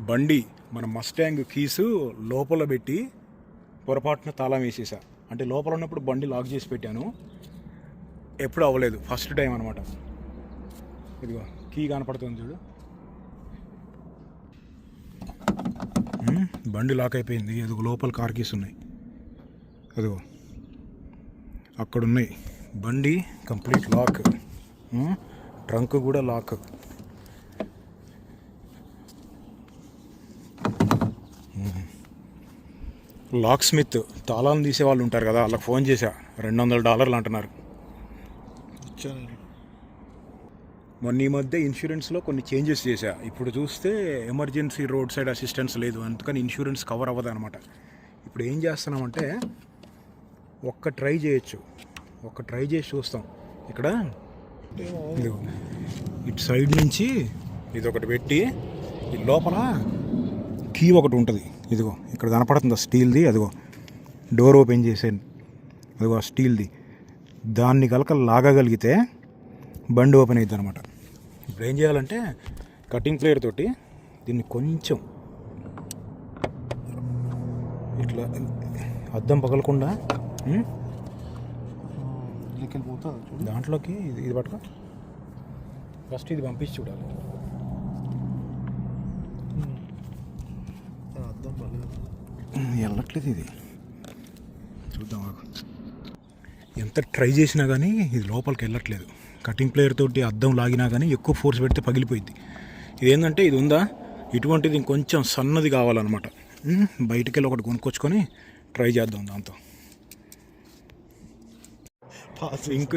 బండి మన Mustang keys లోపల పెట్టి పొరపాటున తాళం వేసేసా. అంటే లోపల ఉన్నప్పుడు బండి లాక్ చేసి పెట్టాను, ఎప్పుడు అవ్వలేదు, ఫస్ట్ టైం అనమాట. ఇదిగో కీ కనపడుతుంది చూడు, బండి లాక్ అయిపోయింది. అదిగో లోపల కార్ కీస్ ఉన్నాయి, అదిగో అక్కడ ఉన్నాయి. బండి కంప్లీట్ లాక్, ట్రంక్ కూడా లాక్. లాక్ స్మిత్ తాళాలను తీసే వాళ్ళు ఉంటారు కదా, వాళ్ళకి ఫోన్ చేశా, $200 అంటున్నారు. మొన్న ఈ మధ్య ఇన్సూరెన్స్లో కొన్ని చేంజెస్ చేశా. ఇప్పుడు చూస్తే ఎమర్జెన్సీ రోడ్ సైడ్ అసిస్టెన్స్ లేదు, అందుకని ఇన్సూరెన్స్ కవర్ అవ్వదు అనమాట. ఇప్పుడు ఏం చేస్తున్నామంటే ఒక్క ట్రై చేయొచ్చు, ఒక్క ట్రై చేసి చూస్తాం. ఇక్కడ ఇటు సైడ్ నుంచి ఇది ఒకటి పెట్టి, ఈ లోపల కీ ఒకటి ఉంటుంది, ఇదిగో ఇక్కడ కనపడుతుంది స్టీల్ది, అదిగో డోర్ ఓపెన్ చేసాను, అదిగో స్టీల్ది. దాన్ని కనుక లాగగలిగితే బండి ఓపెన్ అవుతుంది అనమాట. ఇప్పుడు ఏం చేయాలంటే కటింగ్ ప్లేయర్ తోటి దీన్ని కొంచెం ఇట్లా అద్దం పగలకుండా దాంట్లోకి ఇది పట్టుకో, ఫస్ట్ ఇది పంపించి చూడాలి. వెళ్ళట్లేదు ఇది, చూద్దాం. ఎంత ట్రై చేసినా కానీ ఇది లోపలికి వెళ్ళట్లేదు. కటింగ్ ప్లేయర్ తోటి అద్దం లాగినా కానీ ఎక్కువ ఫోర్స్ పెడితే పగిలిపోయింది. ఇదేంటంటే ఇది ఉందా, ఇటువంటిది ఇంకొంచెం సన్నది కావాలన్నమాట. బయటికి వెళ్ళి ఒకటి కొనుక్కొచ్చుకొని ట్రై చేద్దాం దాంతో.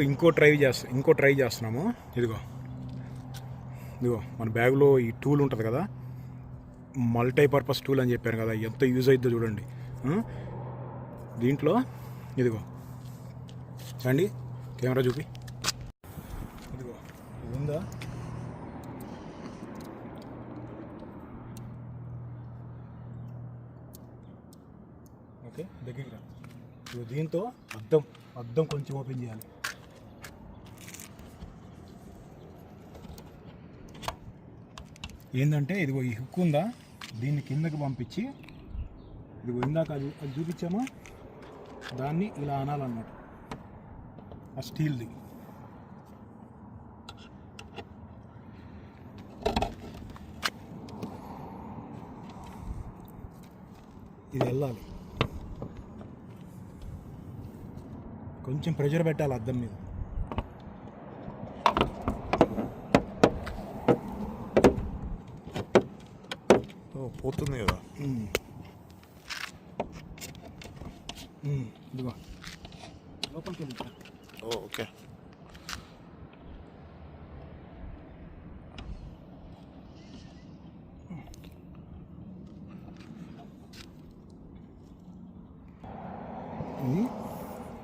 ఇంకో ట్రై చేస్తున్నాము. ఇదిగో మన బ్యాగ్లో ఈ టూల్ ఉంటుంది కదా, మల్టీపర్పస్ టూల్ అని చెప్పాను కదా, ఎంత యూజ్ అవుతుందో చూడండి. దీంట్లో ఇదిగో అండి, కెమెరా చూపి, ఇదిగో ఇది ఉందా, ఓకే దగ్గరికి రా. ఇదిగో దీంతో అద్దం కొంచెం ఓపెన్ చేయాలి. ఏంటంటే ఇదిగో ఈ హుక్ ఉందా, దీన్ని కిందకి పంపించి, ఇదిగో ఇందాక అది చూపించామా, దాన్ని ఇలా అనాలన్నమాట, ఆ స్టీల్ది. ఇది వెళ్ళాలి, కొంచెం ప్రెషర్ పెట్టాలి అద్దం మీద. పోతుంది కదా, ఇదిగో లోపలికి వెళ్తా. ఓకే.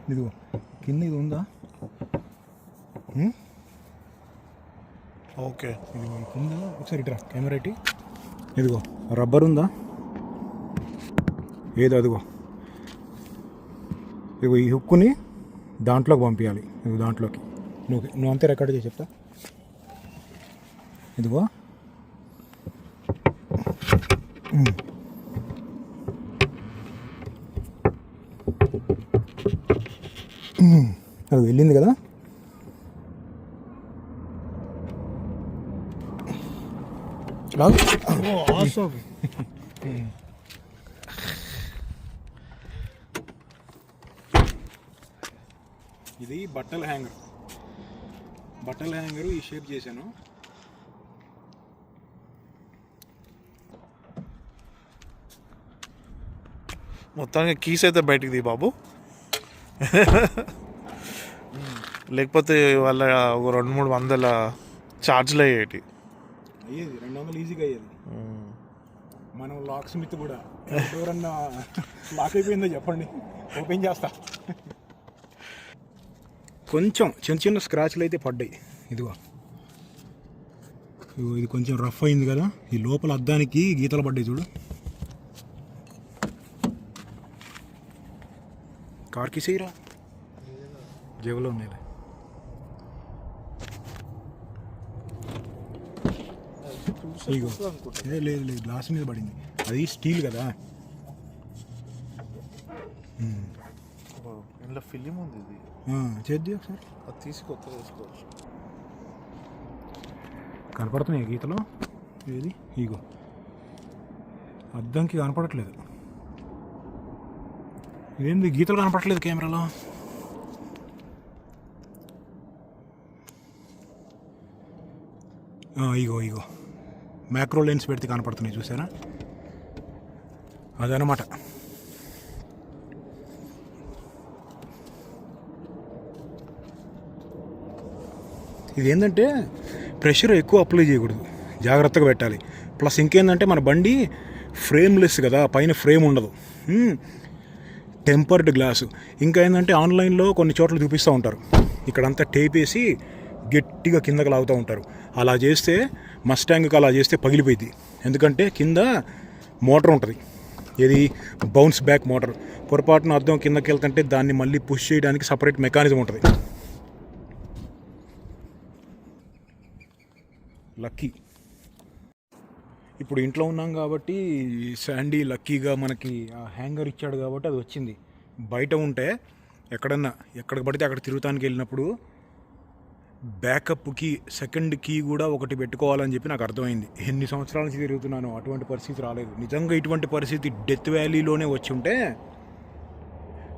ఇదిగో కింద ఇది ఉందా, ఓకే. ఇదిగో కింద ఒకసారి ఇట్రా కెమెరా ఇట్టి, ఇదిగో రబ్బర్ ఉందా, ఏదో అదిగో, ఇదిగో ఈ హుక్కుని దాంట్లోకి పంపించాలి. ఇదిగో దాంట్లోకి నువ్వు అంతే రికార్డ్ చేసి చెప్తా. ఇదిగో అది వెళ్ళింది కదా, ఇది బట్టల హ్యాంగరు ఈ షేప్ చేశాను. మొత్తానికి కీస్ అయితే బయటికి తీ బాబు, లేకపోతే వాళ్ళ ఒక 200-300 ఛార్జ్లు అయ్యేటి. అయ్యేది 200 ఈజీగా అయ్యేది. మనం లాక్ స్మిత్ కూడా ఎవరన్నా లాక్ అయిపోయిందో చెప్పండి, ఓపెన్ చేస్తా. కొంచెం చిన్న స్క్రాచ్లు అయితే పడ్డాయి. ఇదిగో ఇది కొంచెం రఫ్ అయింది కదా, ఈ లోపల అద్దానికి గీతలు పడ్డాయి చూడు. కార్కి చేయరా, జేబులో ఉన్నాయి. ఇగో లేదు లేదు గ్లాస్ మీద పడింది, అది స్టీల్ కదా. ఇంట్లో ఫిలిం ఉంది ఇది, చేద్ది ఒకసారి. అది తీసి కొత్తగా వేసుకోవచ్చు. కనపడుతున్నాయి గీతలు, ఏది ఇగో అద్దంకి కనపడట్లేదు. ఏంది గీతలు కనపడట్లేదు కెమెరాలో? ఇగో ఇగో మ్యాక్రో లెన్స్ పెడితే కనపడుతున్నాయి, చూసారా? అదనమాట. ఇది ఏంటంటే ప్రెషర్ ఎక్కువ అప్లై చేయకూడదు, జాగ్రత్తగా పెట్టాలి. ప్లస్ ఇంకేంటంటే మన బండి ఫ్రేమ్లెస్ కదా, పైన ఫ్రేమ్ ఉండదు, టెంపర్డ్ గ్లాసు. ఇంకా ఏంటంటే ఆన్లైన్లో కొన్ని చోట్ల చూపిస్తూ ఉంటారు, ఇక్కడంతా టేప్ వేసి గట్టిగా కిందకి లాగుతూ ఉంటారు. అలా చేస్తే మస్టాంగ్కి అలా చేస్తే పగిలిపోయింది. ఎందుకంటే కింద మోటార్ ఉంటుంది, ఏది బౌన్స్ బ్యాక్ మోటార్. పొరపాటున అద్దం కిందకి వెళ్తుంటే దాన్ని మళ్ళీ పుష్ చేయడానికి సపరేట్ మెకానిజం ఉంటుంది. లక్కీ ఇప్పుడు ఇంట్లో ఉన్నాం కాబట్టి శాండీ లక్కీగా మనకి ఆ హ్యాంగర్ ఇచ్చాడు కాబట్టి అది వచ్చింది. బయట ఉంటే ఎక్కడికి పడితే అక్కడ తిరుగుతానికి వెళ్ళినప్పుడు బ్యాకప్కి సెకండ్ కీ కూడా ఒకటి పెట్టుకోవాలని చెప్పి నాకు అర్థమైంది. ఎన్ని సంవత్సరాల నుంచి తిరుగుతున్నాను, అటువంటి పరిస్థితి రాలేదు. నిజంగా ఇటువంటి పరిస్థితి డెత్ వ్యాలీలోనే వచ్చి ఉంటే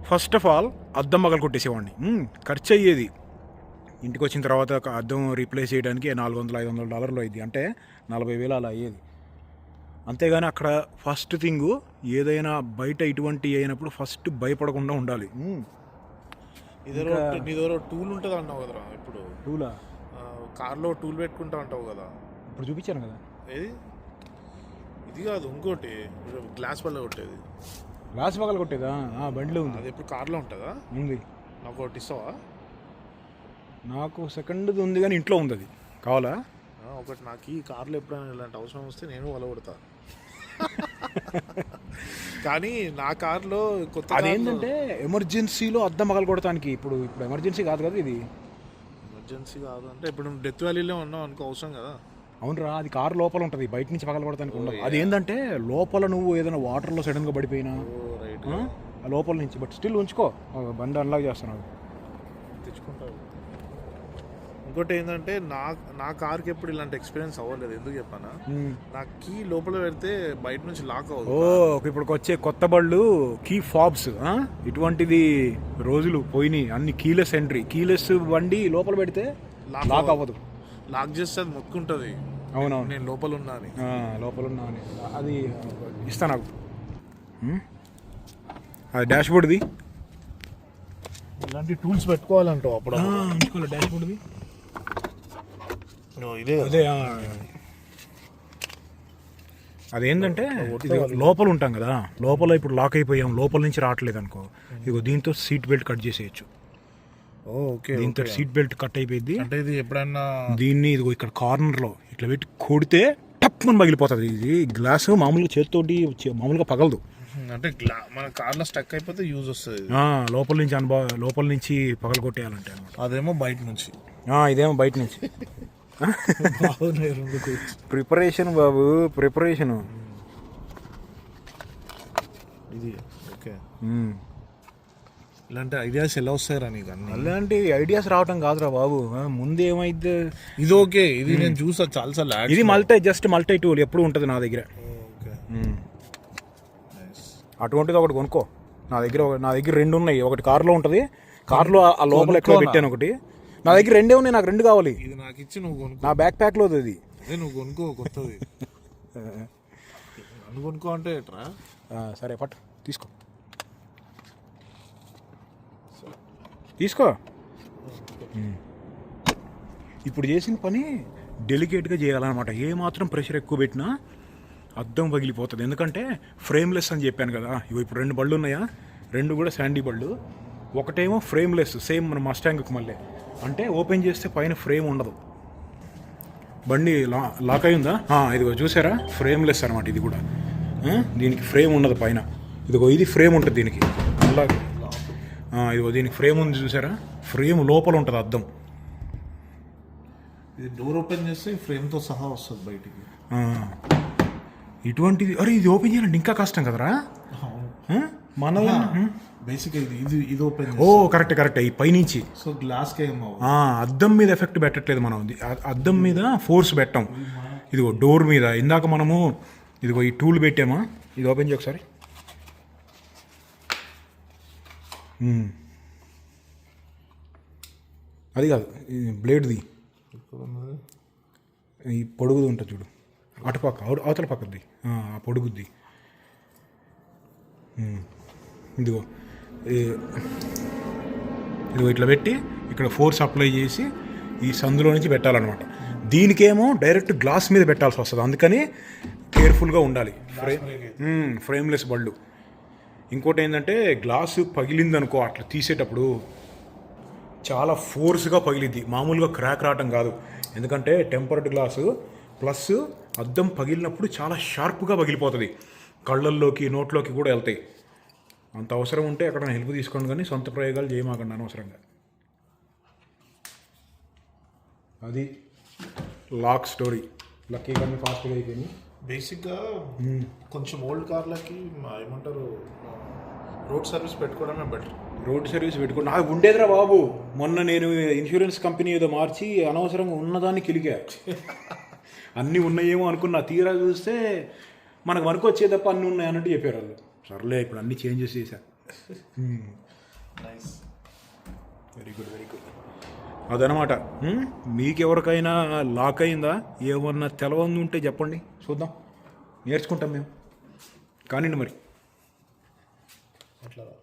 ఫస్ట్ ఆఫ్ ఆల్ అద్దం పగలు కొట్టేసేవాడిని. ఖర్చు అయ్యేది, ఇంటికి వచ్చిన తర్వాత ఒక అద్దం రీప్లేస్ చేయడానికి $400-500 అయ్యింది, అంటే 40,000 అలా అయ్యేది. అంతేగాని అక్కడ ఫస్ట్ థింగ్ ఏదైనా బయట ఇటువంటి అయినప్పుడు ఫస్ట్ భయపడకుండా ఉండాలి. నీ దగ్గర టూల్ ఉంటుంది అన్నావు కదరా, ఇప్పుడు టూలా? కార్లో టూల్ పెట్టుకుంటా అంటావు కదా, ఇప్పుడు చూపించాను కదా. ఏది? ఇది కాదు, ఇంకోటి గ్లాస్ వల్ల కొట్టేది. గ్లాస్ పగలు కొట్టేదా? బండిలో ఉంది. అది ఎప్పుడు కార్లో ఉంటుందా? ఉంది. నాకు ఒకటి ఇస్తావా? నాకు సెకండ్ది ఉంది కానీ ఇంట్లో ఉంది, అది కావాలా? ఒకటి నాకు ఈ కార్లో ఎప్పుడైనా ఇలాంటి అవసరం వస్తే నేను వల కొడతా. కానీ నా కార్లో కొత్త అదేంటంటే ఎమర్జెన్సీలో అద్దం పగలు కొడటానికి. ఇప్పుడు ఎమర్జెన్సీ కాదు కదా ఇది. ఎమర్జెన్సీ కాదు అంటే ఇప్పుడు నువ్వు డెత్ వ్యాలీలో ఉన్నావు అనుకో, అవసరం కదా. అవునరా, అది కారు లోపల ఉంటుంది, బయట నుంచి పగల కొడటానికి ఉండదు. అది ఏంటంటే లోపల నువ్వు ఏదైనా వాటర్లో సడన్గా పడిపోయినా ఆ లోపల నుంచి. బట్ స్టిల్ ఉంచుకో, బండి అన్లాక్ చేస్తున్నావు, తెచ్చుకుంటావు. ఇంకోటి ఏంటంటే నా కార్కి ఎప్పుడు ఇలాంటి ఎక్స్పీరియన్స్ అవ్వలేదు. ఎందుకు చెప్పానా, నా కీ లోపల పెడితే బయట నుంచి లాక్ అవ్వదు. ఇప్పుడు వచ్చే కొత్త బళ్ళు కీ ఫాబ్స్, ఇటువంటిది రోజులు పోయినాయి. అన్ని కీలెస్ ఎంట్రీ, కీలెస్ బండి లోపల పెడితే లాక్ అవ్వదు. లాక్ చేస్తే అది మొక్కుంటుంది, అవునవును నేను లోపల ఉన్నా అని. అది ఇస్తా నాకు. అది డాష్ బోర్డ్ది. ఇలాంటి టూల్స్ పెట్టుకోవాలంటావు అప్పుడు. ఉంచుకోవాలి డాష్ బోర్డ్ది. ఇదే అదేంటంటే లోపల ఉంటాం కదా, లోపల ఇప్పుడు లాక్ అయిపోయాం, లోపల నుంచి రావట్లేదు అనుకో, ఇగో దీంతో సీట్ బెల్ట్ కట్ చేసేయచ్చు. ఓకే, దీంతో సీట్ బెల్ట్ కట్ అయిపోయింది. అంటే ఇది ఎప్పుడన్నా దీన్ని ఇదిగో ఇక్కడ కార్నర్లో ఇట్లా పెట్టి కొడితే టప్మని పగిలిపోతుంది. ఇది గ్లాసు మామూలుగా చేతితోటి మామూలుగా పగలదు. అంటే మన కార్లో స్టక్ అయిపోతే యూజ్ వస్తుంది. లోపల నుంచి పగల కొట్టేయాలంటే అనమాట. అదేమో బయట నుంచి, ఇదేమో బయట నుంచి. ప్రిపరేషన్ బాబు, ప్రిపరేషన్ ఇది. ఓకే, ఇలాంటి ఐడియాస్ ఎలా వస్తాయరా నీకు? అలాంటి ఐడియాస్ రావటం కాదురా బాబు, ముందు ఏమైతే ఇది ఓకే, ఇది నేను చూసా చాలాసార్లు. ఇది జస్ట్ మల్టీ టూల్ ఎప్పుడు ఉంటుంది నా దగ్గర. అటువంటిది ఒకటి కొనుక్కో. నా దగ్గర 2 ఉన్నాయి. ఒకటి కార్లో ఉంటుంది, కార్లో ఆ లోపల ఎక్కడ పెట్టాను ఒకటి. నా దగ్గర 2 ఉన్నాయి, నాకు 2 కావాలి. ఇది నాకు ఇచ్చి నువ్వు కొనుక్కో. నా బ్యాక్ ప్యాక్లో అది. నువ్వు కొనుక్కో కొత్తది. నువ్వు కొనుక్కో అంటే ఎట్రా? సరే పట్టు, తీసుకో. ఇప్పుడు చేసిన పని డెలికేట్గా చేయాలన్నమాట. ఏ మాత్రం ప్రెషర్ ఎక్కువ పెట్టినా అద్దం పగిలిపోతుంది. ఎందుకంటే ఫ్రేమ్లెస్ అని చెప్పాను కదా. ఇప్పుడు 2 బళ్ళు ఉన్నాయా, 2 కూడా శాండీ బళ్ళు. ఒకటేమో ఫ్రేమ్లెస్, సేమ్ మన మస్టాంగ్కి మళ్ళీ. అంటే ఓపెన్ చేస్తే పైన ఫ్రేమ్ ఉండదు. బండి లాక్ అయిందా? ఇదిగో చూసారా, ఫ్రేమ్లెస్ అనమాట ఇది కూడా. దీనికి ఫ్రేమ్ ఉండదు పైన. ఇది ఫ్రేమ్ ఉంటుంది దీనికి. ఇదిగో దీనికి ఫ్రేమ్ ఉంది చూసారా, ఫ్రేమ్ లోపల ఉంటుంది అద్దం. ఇది డోర్ ఓపెన్ చేస్తే ఫ్రేమ్తో సహా వస్తుంది బయటికి. ఆ. ఇటువంటిది అరే ఇది ఓపెన్ చేయాలంటే ఇంకా కష్టం కదరా ఆ? మన బేసిక్ ఇది ఓపెన్ ఓ కరెక్ట్ కరెక్ట్ ఈ పైనుంచి సో గ్లాస్కి ఏమో అద్దం మీద ఎఫెక్ట్ పెట్టట్లేదు మనం అద్దం మీద ఫోర్స్ పెట్టాం ఇదిగో డోర్ మీద ఇందాక మనము ఇదిగో ఈ టూల్ పెట్టామా ఇది ఓపెన్ చేయ ఒకసారి అది కాదు ఇది బ్లేడ్ది ఈ పొడుగుది ఉంటుంది చూడు అటుపక్క అవతల పక్కది ఆ పొడుగుద్ది ఇదిగో ఇదిగో ఇట్లా పెట్టి ఇక్కడ ఫోర్స్ అప్లై చేసి ఈ సందులో నుంచి పెట్టాలన్నమాట దీనికేమో డైరెక్ట్ గ్లాస్ మీద పెట్టాల్సి వస్తుంది అందుకని కేర్ఫుల్గా ఉండాలి ఫ్రేమ్లెస్ బళ్ళు ఇంకోటి ఏంటంటే గ్లాసు పగిలిందనుకో అట్లా తీసేటప్పుడు చాలా ఫోర్స్గా పగిలిద్ది మామూలుగా క్రాక్ రావటం కాదు ఎందుకంటే టెంపర్డ్ గ్లాసు ప్లస్ అద్దం పగిలినప్పుడు చాలా షార్ప్గా పగిలిపోతుంది కళ్ళల్లోకి నోట్లోకి కూడా వెళ్తాయి అంత అవసరం ఉంటే అక్కడ హెల్ప్ తీసుకోండి కానీ సొంత ప్రయోగాలు చేయమాకండి అనవసరంగా అది లాక్ స్టోరీ లక్కీ కానీ ఫాస్ట్గా అయిపోయింది బేసిక్గా కొంచెం ఓల్డ్ కార్లకి ఏమంటారు రోడ్ సర్వీస్ పెట్టుకోవడమే బెటర్ రోడ్ సర్వీస్ పెట్టుకుని నాకు ఉండేదిరా బాబు మొన్న నేను ఇన్సూరెన్స్ కంపెనీ ఏదో మార్చి అనవసరంగా ఉన్నదాన్ని కిలికా అన్నీ ఉన్నాయేమో అనుకున్నా తీరా చూస్తే మనకు వరకు వచ్చే తప్ప అన్నీ ఉన్నాయి అన్నట్టు చెప్పారు వాళ్ళు సర్లే ఇప్పుడు అన్నీ చేంజెస్ చేశా nice very good very good అదనమాట మీకెవరికైనా లాక్ అయిందా ఏమన్నా తెలవంది ఉంటే చెప్పండి చూద్దాం నేర్చుకుంటాం మేము కానివ్వండి మరి అట్లా